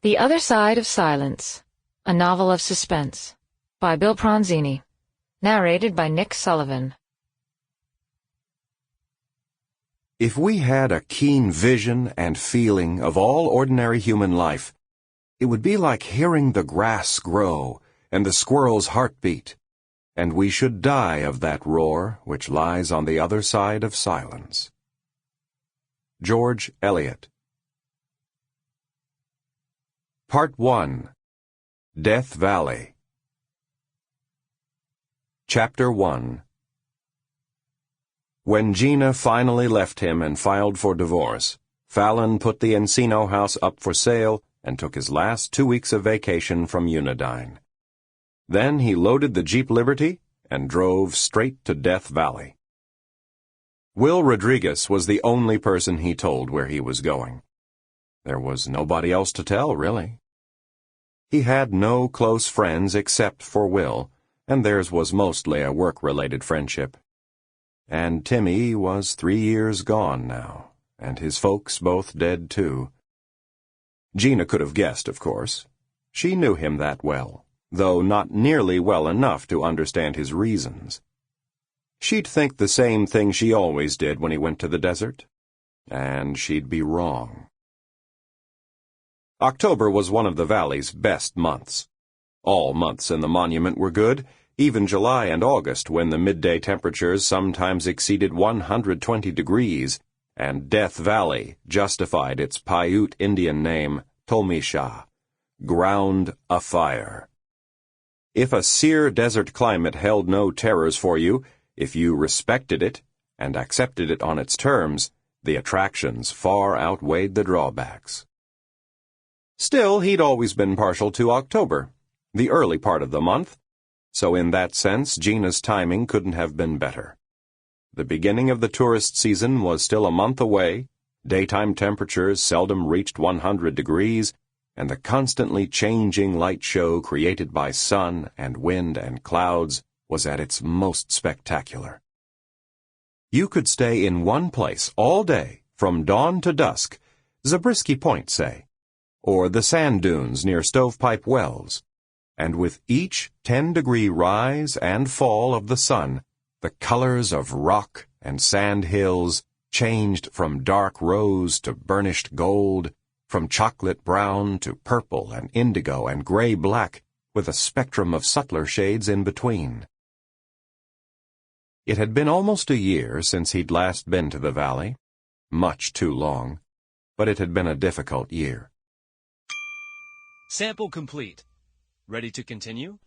The Other Side of Silence, a novel of suspense, by Bill Pronzini, narrated by Nick Sullivan. If we had a keen vision and feeling of all ordinary human life, it would be like hearing the grass grow and the squirrel's heart beat, and we should die of that roar which lies on the other side of silence. George Eliot. Part 1. Death Valley. Chapter 1. When Gina finally left him and filed for divorce, Fallon put the Encino house up for sale and took his last 2 weeks of vacation from Unadine. Then he loaded the Jeep Liberty and drove straight to Death Valley. Will Rodriguez was the only person he told where he was going. There was nobody else to tell, really. He had no close friends except for Will, and theirs was mostly a work-related friendship. And Timmy was 3 years gone now, and his folks both dead too. Gina could have guessed, of course. She knew him that well, though not nearly well enough to understand his reasons. She'd think the same thing she always did when he went to the desert, and she'd be wrong. October was one of the valley's best months. All months in the monument were good, even July and August, when the midday temperatures sometimes exceeded 120 degrees, and Death Valley justified its Paiute Indian name, Tomisha, ground afire. If a sere desert climate held no terrors for you, if you respected it and accepted it on its terms, the attractions far outweighed the drawbacks. Still, he'd always been partial to October, the early part of the month, so in that sense Gina's timing couldn't have been better. The beginning of the tourist season was still a month away, daytime temperatures seldom reached 100 degrees, and the constantly changing light show created by sun and wind and clouds was at its most spectacular. You could stay in one place all day, from dawn to dusk, Zabriskie Point, say, or the sand dunes near Stovepipe Wells, and with each 10-degree rise and fall of the sun, the colors of rock and sand hills changed from dark rose to burnished gold, from chocolate brown to purple and indigo and gray-black, with a spectrum of subtler shades in between. It had been almost a year since he'd last been to the valley, much too long, but it had been a difficult year. Sample complete. Ready to continue?